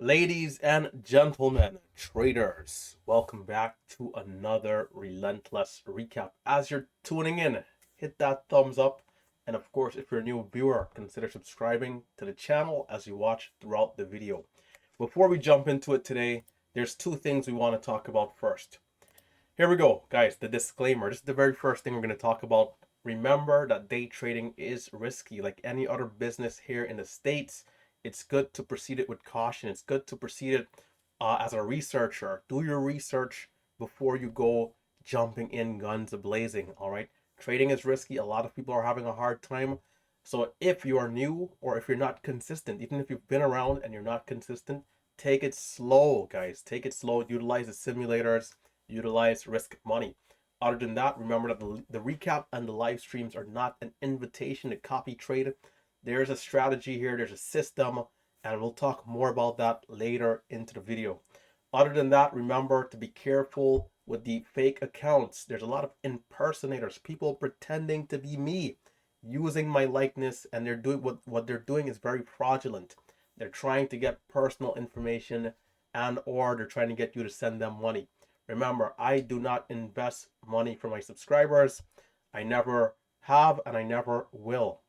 Ladies and gentlemen, traders, welcome back to another Relentless recap. As you're tuning in, hit that thumbs up. And of course, if you're a new viewer, consider subscribing to the channel as you watch throughout the video. Before we jump into it today, there's two things we want to talk about first. Here we go, guys, the disclaimer. This is the very first thing we're going to talk about. Remember that day trading is risky. Like any other business here in the States, it's good to proceed it with caution. It's good to proceed it as a researcher. Do your research before you go jumping in guns blazing, all right? Trading is risky. A lot of people are having a hard time. So if you are new or if you're not consistent, even if you've been around and you're not consistent, take it slow, guys. Take it slow. Utilize the simulators, utilize risk money. Other than that, remember that the recap and the live streams are not an invitation to copy trade. There's a strategy here, there's a system, and we'll talk more about that later into the video. Other than that, remember to be careful with the fake accounts. There's a lot of impersonators, people pretending to be me, using my likeness, and they're doing what they're doing is very fraudulent. They're trying to get personal information and or they're trying to get you to send them money. Remember, I do not invest money for my subscribers. I never have and I never will.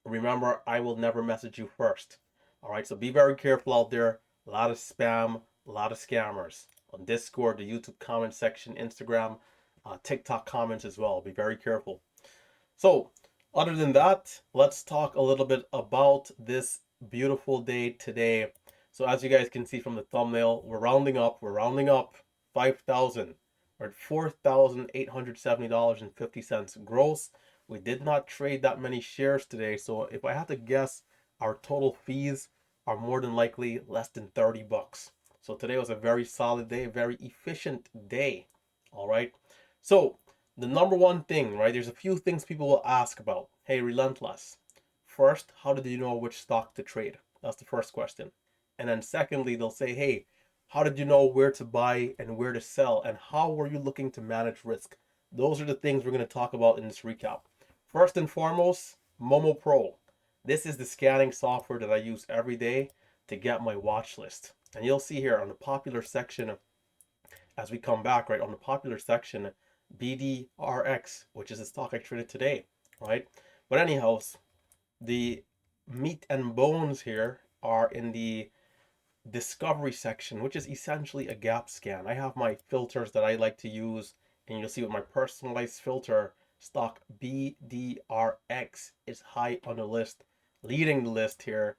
Remember, I will never message you first. All right, so be very careful out there. A lot of spam, a lot of scammers on Discord, the YouTube comment section, Instagram, TikTok comments as well. Be very careful. So, other than that, let's talk a little bit about this beautiful day today. So, as you guys can see from the thumbnail, we're rounding up. We're rounding up 5,000. We're at $4,870.50 gross. We did not trade that many shares today, so if I had to guess, our total fees are more than likely less than 30 bucks. So today was a very solid day, a very efficient day. All right. So the number one thing, right? There's a few things people will ask about. Hey, Relentless. First, how did you know which stock to trade? That's the first question. And then secondly, they'll say, hey, how did you know where to buy and where to sell? And how were you looking to manage risk? Those are the things we're going to talk about in this recap. First and foremost, Momo Pro. This is the scanning software that I use every day to get my watch list. And you'll see here on the popular section, as we come back, right, on the popular section, BDRX, which is the stock I traded today, right? But anyhow, the meat and bones here are in the discovery section, which is essentially a gap scan. I have my filters that I like to use, and you'll see with my personalized filter, stock BDRX is high on the list, leading the list here,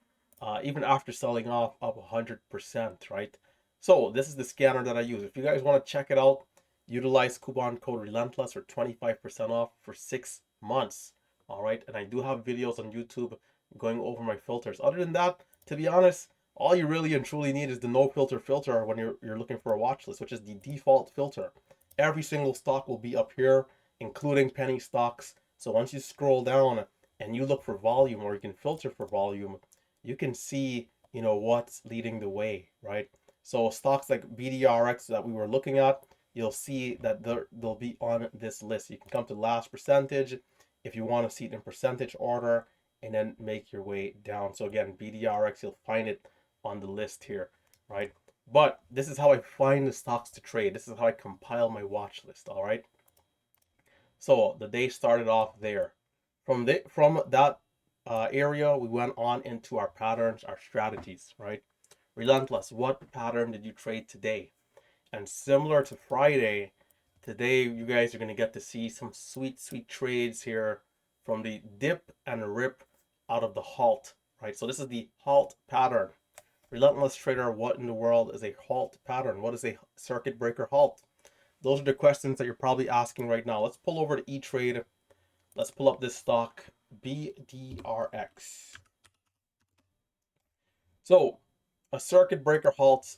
even after selling off up 100%, right? So this is the scanner that I use. If you guys want to check it out, utilize coupon code Relentless for 25% off for 6 months. All right, and I do have videos on YouTube going over my filters. Other than that, to be honest, all you really and truly need is the no filter when you're looking for a watch list, which is the default filter. Every single stock will be up here, including penny stocks. So once you scroll down and you look for volume, or you can filter for volume, you can see, what's leading the way, right? So stocks like BDRX that we were looking at, you'll see that they'll be on this list. You can come to last percentage if you want to see it in percentage order, and then make your way down. So again, BDRX, you'll find it on the list here, right? But this is how I find the stocks to trade. This is how I compile my watch list, all right? So the day started off there. From that area, we went on into our patterns, our strategies, right? Relentless, what pattern did you trade today? And similar to Friday, today you guys are going to get to see some sweet, sweet trades here from the dip and rip out of the halt, right? So this is the halt pattern. Relentless trader, what in the world is a halt pattern? What is a circuit breaker halt? Those are the questions that you're probably asking right now. Let's pull over to E-Trade. Let's pull up this stock, BDRX. So a circuit breaker halt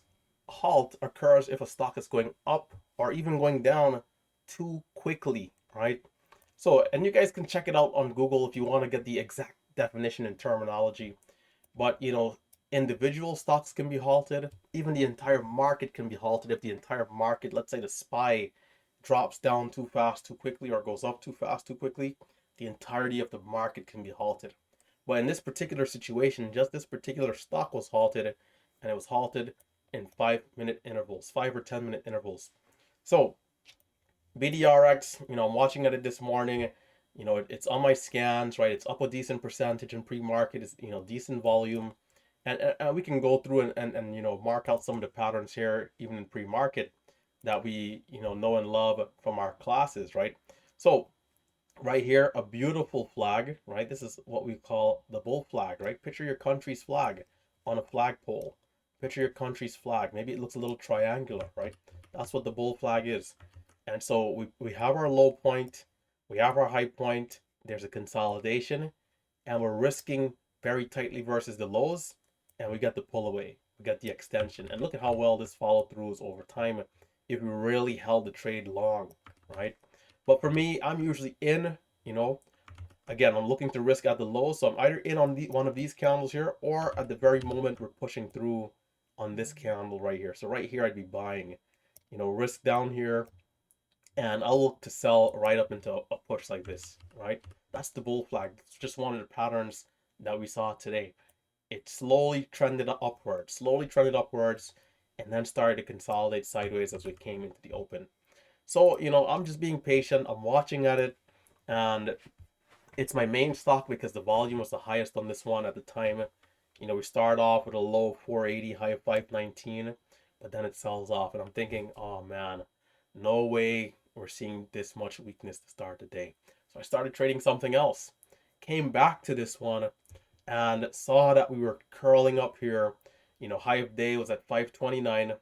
occurs if a stock is going up or even going down too quickly, right? So, and you guys can check it out on Google if you want to get the exact definition and terminology. But, individual stocks can be halted. Even the entire market can be halted if the entire market, let's say the SPY, drops down too fast, too quickly, or goes up too fast, too quickly. The entirety of the market can be halted. But in this particular situation, just this particular stock was halted and it was halted in 5 minute intervals, 5 or 10 minute intervals. So BDRX, I'm watching at it this morning. It's on my scans, right? It's up a decent percentage in pre-market. It's, decent volume. And we can go through and mark out some of the patterns here, even in pre-market, that we, know and love from our classes, right? So right here, a beautiful flag, right? This is what we call the bull flag, right? Picture your country's flag on a flagpole. Picture your country's flag. Maybe it looks a little triangular, right? That's what the bull flag is. And so we have our low point, we have our high point, there's a consolidation, and we're risking very tightly versus the lows, and we get the pull away, we get the extension. And look at how well this follow through is over time if we really held the trade long, right? But for me, I'm usually in, again, I'm looking to risk at the low. So I'm either in on one of these candles here, or at the very moment we're pushing through on this candle right here. So right here, I'd be buying, risk down here, and I'll look to sell right up into a push like this, right? That's the bull flag. It's just one of the patterns that we saw today. It slowly trended upwards, and then started to consolidate sideways as we came into the open. So, I'm just being patient. I'm watching at it, and it's my main stock because the volume was the highest on this one at the time. We start off with a low 480, high of 519, but then it sells off, and I'm thinking, oh man, no way we're seeing this much weakness to start the day. So I started trading something else. Came back to this one and saw that we were curling up here. High of day was at 529,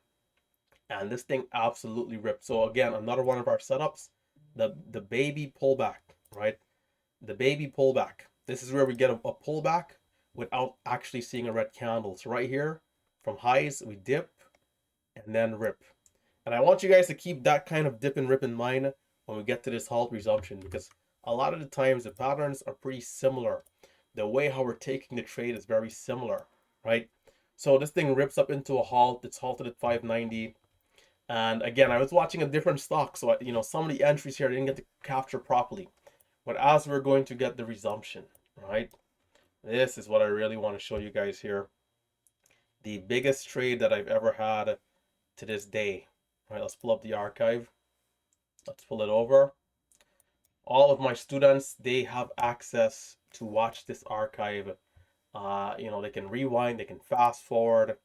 and this thing absolutely ripped. So again, another one of our setups, the baby pullback, right? The baby pullback. This is where we get a pullback without actually seeing a red candle. So right here, from highs, we dip and then rip. And I want you guys to keep that kind of dip and rip in mind when we get to this halt resumption, because a lot of the times the patterns are pretty similar. The way how we're taking the trade is very similar, right? So this thing rips up into a halt. It's halted at 590. And again, I was watching a different stock, so some of the entries here I didn't get to capture properly. But as we're going to get the resumption, right? This is what I really want to show you guys here. The biggest trade that I've ever had to this day. All right, let's pull up the archive. Let's pull it over. All of my students, they have access to watch this archive. They can rewind, they can fast forward.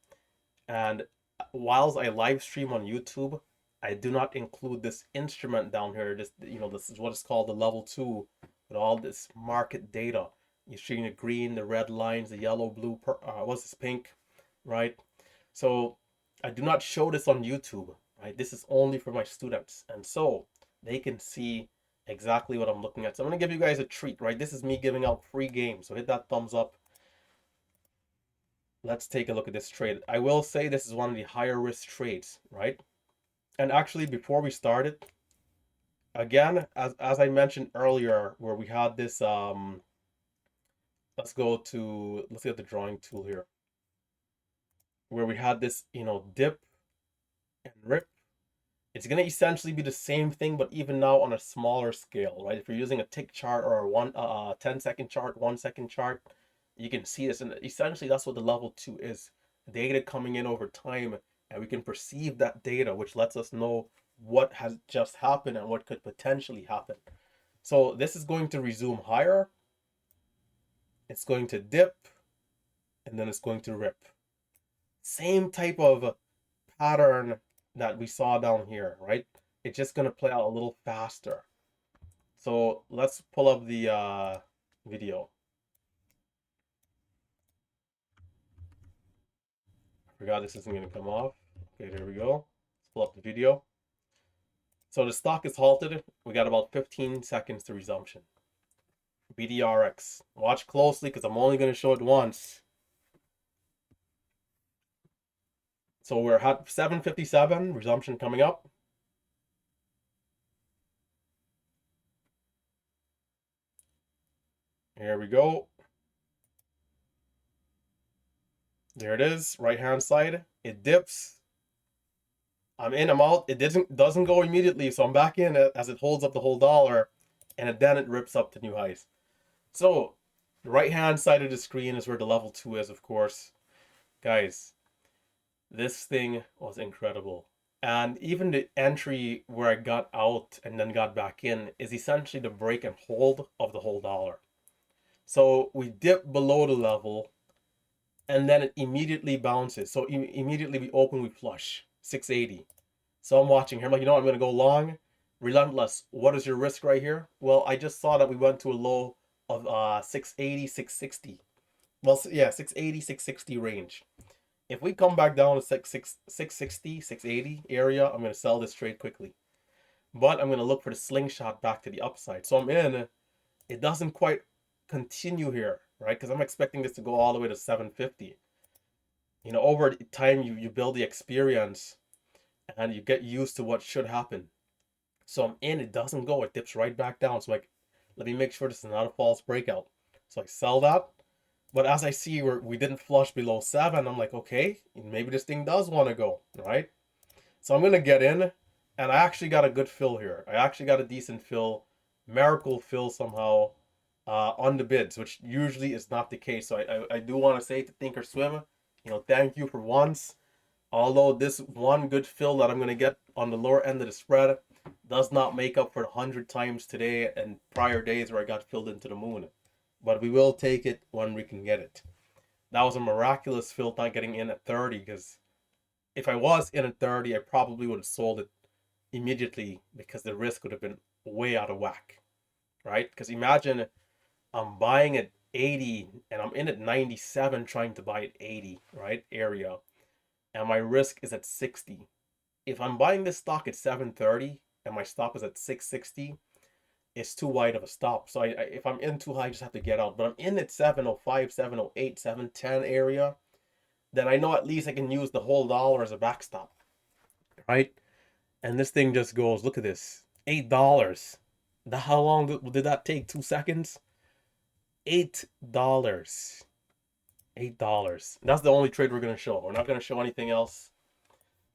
And whilst I live stream on YouTube, I do not include this instrument down here. This is what is called the level 2 with all this market data. You're seeing the green, the red lines, the yellow, blue, what's this, pink, right? So I do not show this on YouTube, right? This is only for my students, and so they can see exactly what I'm looking at. So I'm gonna give you guys a treat, right? This is me giving out free games, so hit that thumbs up. Let's take a look at this trade. I will say this is one of the higher risk trades, right? And actually, before we started, again, as I mentioned earlier, where we had this let's get the drawing tool here, where we had this dip and rip. It's going to essentially be the same thing, but even now on a smaller scale, right? If you're using a tick chart or a 10-second chart, 1-second chart, you can see this. And essentially, that's what the level 2 is. Data coming in over time, and we can perceive that data, which lets us know what has just happened and what could potentially happen. So this is going to resume higher. It's going to dip, and then it's going to rip. Same type of pattern that we saw down here, right? It's just going to play out a little faster. So let's pull up the video. I forgot this isn't going to come off. Okay, there we go. Let's pull up the video. So the stock is halted. We got about 15 seconds to resumption. BDRX. Watch closely because I'm only going to show it once. So we're at 7:57, resumption coming up. Here we go. There it is, right hand side. It dips. I'm in, I'm out. It doesn't go immediately, so I'm back in as it holds up the whole dollar, and then it rips up to new highs. So the right hand side of the screen is where the level 2 is, of course. Guys, This thing was incredible. And even the entry where I got out and then got back in is essentially the break and hold of the whole dollar. So we dip below the level and then it immediately bounces. So immediately we open, we flush 680. So I'm watching here. I'm like, you know what? I'm going to go long. Relentless. What is your risk right here? Well, I just saw that we went to a low of 680, 660. Well, yeah, 680, 660 range. If we come back down to 660, 680 area, I'm going to sell this trade quickly. But I'm going to look for the slingshot back to the upside. So I'm in. It doesn't quite continue here, right? Because I'm expecting this to go all the way to 750. Over time, you build the experience and you get used to what should happen. So I'm in, it doesn't go, it dips right back down. So like, let me make sure this is not a false breakout. So I sell that. But as I see we didn't flush below 7, I'm like, okay, maybe this thing does want to go, right? So I'm going to get in, and I actually got a good fill here. I actually got a decent fill, miracle fill somehow on the bids, which usually is not the case. So I do want to say to Thinkorswim, thank you for once. Although this one good fill that I'm going to get on the lower end of the spread does not make up for 100 times today and prior days where I got filled into the moon. But we will take it when we can get it. That was a miraculous fill not getting in at 30, because if I was in at 30, I probably would have sold it immediately because the risk would have been way out of whack, right? Because imagine I'm buying at 80 and I'm in at 97 trying to buy at 80, right? Area. And my risk is at 60. If I'm buying this stock at 730 and my stop is at 660, it's too wide of a stop. So if I'm in too high, I just have to get out. But I'm in at 705, 708, 710 area, then I know at least I can use the whole dollar as a backstop, right? And this thing just goes, look at this, $8. How long did that take? 2 seconds? $8. $8. That's the only trade we're going to show. We're not going to show anything else.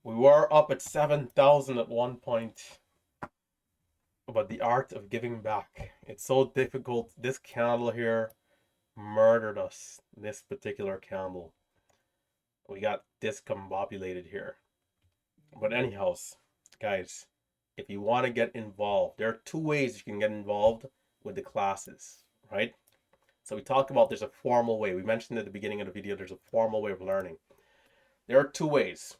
We were up at 7,000 at one point. But the art of giving back, it's so difficult. This candle here murdered us. This particular candle. We got discombobulated here. But anyhow, guys, if you want to get involved, there are two ways you can get involved with the classes, right? So we talked about there's a formal way. We mentioned at the beginning of the video, there's a formal way of learning. There are two ways.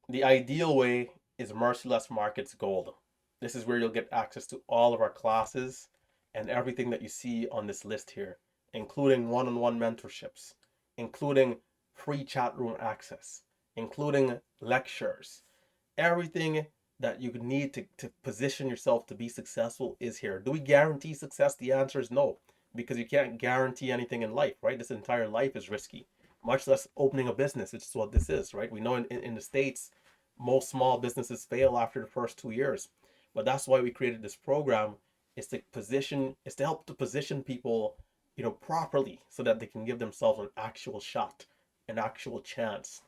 The ideal way is Merciless Markets Gold. This is where you'll get access to all of our classes and everything that you see on this list here, including one-on-one mentorships, including free chat room access, including lectures. Everything that you need to position yourself to be successful is here. Do we guarantee success? The answer is no, because you can't guarantee anything in life, right? This entire life is risky, much less opening a business. It's what this is, right? We know in the States, most small businesses fail after the first 2 years. But that's why we created this program, is to help to position people, properly so that they can give themselves an actual shot, an actual chance.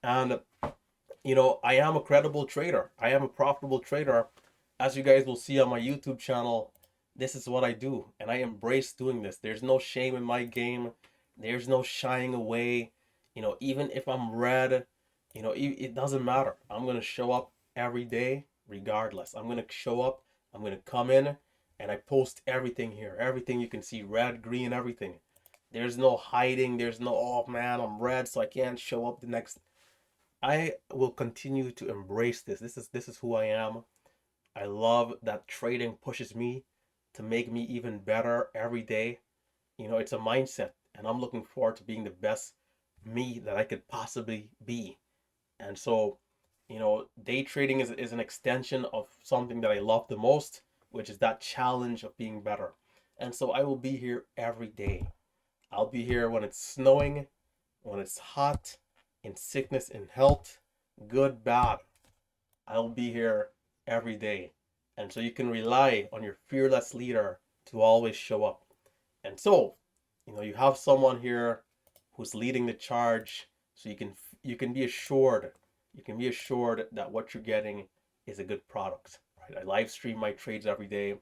And I am a credible trader. I am a profitable trader. As you guys will see on my YouTube channel, this is what I do. And I embrace doing this. There's no shame in my game. There's no shying away. Even if I'm red, it doesn't matter. I'm going to show up every day regardless. I'm going to show up. I'm going to come in and I post everything here. Everything you can see, red, green, everything. There's no hiding. There's no, oh man, I'm red, so I can't show up the next. I will continue to embrace this. This is who I am. I love that trading pushes me to make me even better every day. It's a mindset, and I'm looking forward to being the best me that I could possibly be. And so, day trading is an extension of something that I love the most, which is that challenge of being better. And so I will be here every day. I'll be here when it's snowing, when it's hot, in sickness, in health, good, bad. I'll be here every day. And so you can rely on your fearless leader to always show up. And so, you have someone here who's leading the charge, so you can be assured, that what you're getting is a good product. Right? I live stream my trades every day.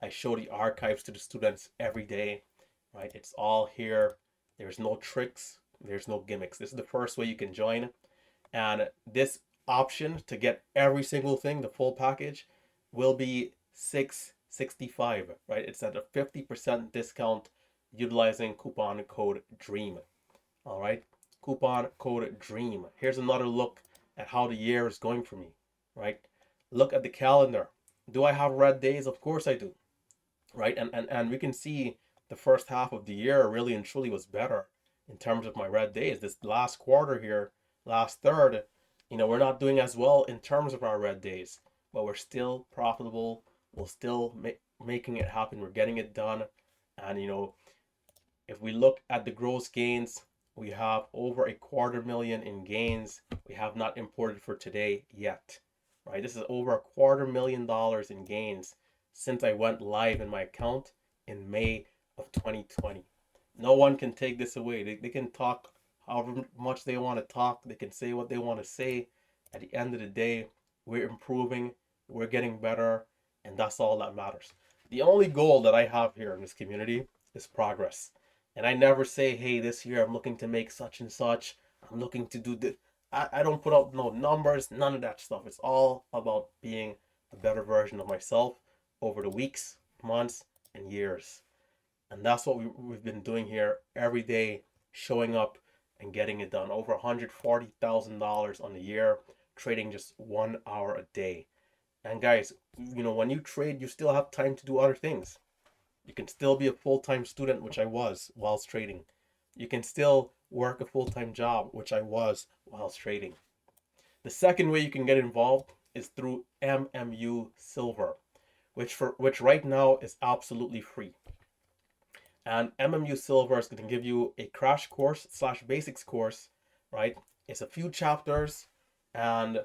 I show the archives to the students every day. Right? It's all here. There's no tricks. There's no gimmicks. This is the first way you can join. And this option to get every single thing, the full package, will be $665, right? It's at a 50% discount utilizing coupon code DREAM. All right, coupon code DREAM. Here's another look at how the year is going for me, right? Look at the calendar. Do I have red days? Of course I do, right? And we can see the first half of the year really and truly was better in terms of my red days. This last quarter here, last third, we're not doing as well in terms of our red days, but we're still profitable. We're still making it happen. We're getting it done. And, if we look at the gross gains, we have over $250,000 in gains. We have not imported for today yet, right? This is over $250,000 in gains since I went live in my account in May of 2020. No one can take this away. They can talk however much they want to talk. They can say what they want to say. At the end of the day, we're improving, we're getting better, and that's all that matters. The only goal that I have here in this community is progress. And I never say, hey, this year I'm looking to make such and such. I'm looking to do this. I don't put up no numbers, none of that stuff. It's all about being a better version of myself over the weeks, months, and years. And that's what we've been doing here every day, showing up and getting it done. Over $140,000 on the year, trading just 1 hour a day. And guys, when you trade, you still have time to do other things. You can still be a full-time student, which I was whilst trading. You can still work a full-time job, which I was whilst trading. The second way you can get involved is through MMU Silver, which right now is absolutely free. And MMU Silver is going to give you a crash course / basics course, right? It's a few chapters and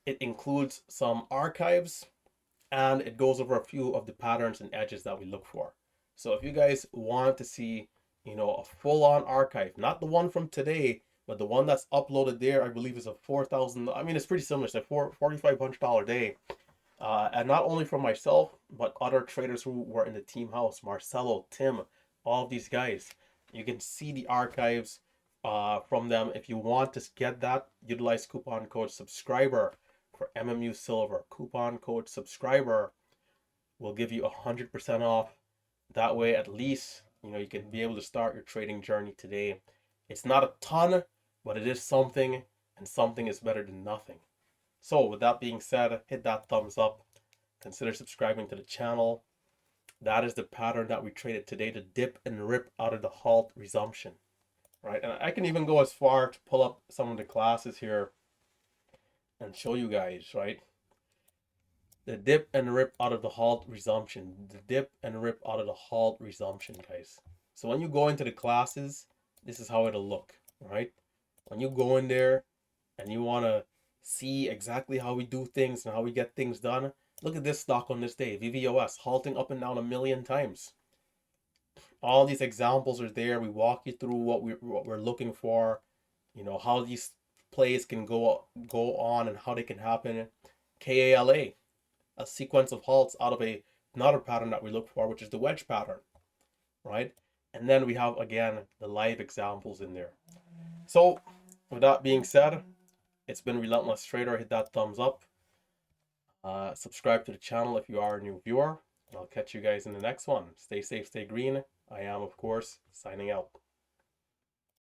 it includes some archives and it goes over a few of the patterns and edges that we look for. So if you guys want to see, a full-on archive, not the one from today, but the one that's uploaded there, I believe is a 4,000. I mean, it's pretty similar. It's a $4,500 day. And not only for myself, but other traders who were in the team house, Marcelo, Tim, all of these guys. You can see the archives from them. If you want to get that, utilize coupon code subscriber for MMU Silver. Coupon code subscriber will give you 100% off. That way, at least, you can be able to start your trading journey today. It's not a ton, but it is something, and something is better than nothing. So with that being said, hit that thumbs up. Consider subscribing to the channel. That is the pattern that we traded today, the dip and rip out of the halt resumption, right? And I can even go as far to pull up some of the classes here and show you guys, right? The dip and rip out of the halt resumption. The dip and rip out of the halt resumption, guys. So when you go into the classes, this is how it'll look, right? When you go in there and you want to see exactly how we do things and how we get things done, look at this stock on this day, VVOS, halting up and down 1,000,000 times. All these examples are there. We walk you through what we're looking for, how these plays can go on and how they can happen. KALA, a sequence of halts out of another pattern that we look for, which is the wedge pattern, right? And then we have, again, the live examples in there. So with that being said, it's been Relentless Trader. Hit that thumbs up. Subscribe to the channel if you are a new viewer. I'll catch you guys in the next one. Stay safe, stay green. I am, of course, signing out.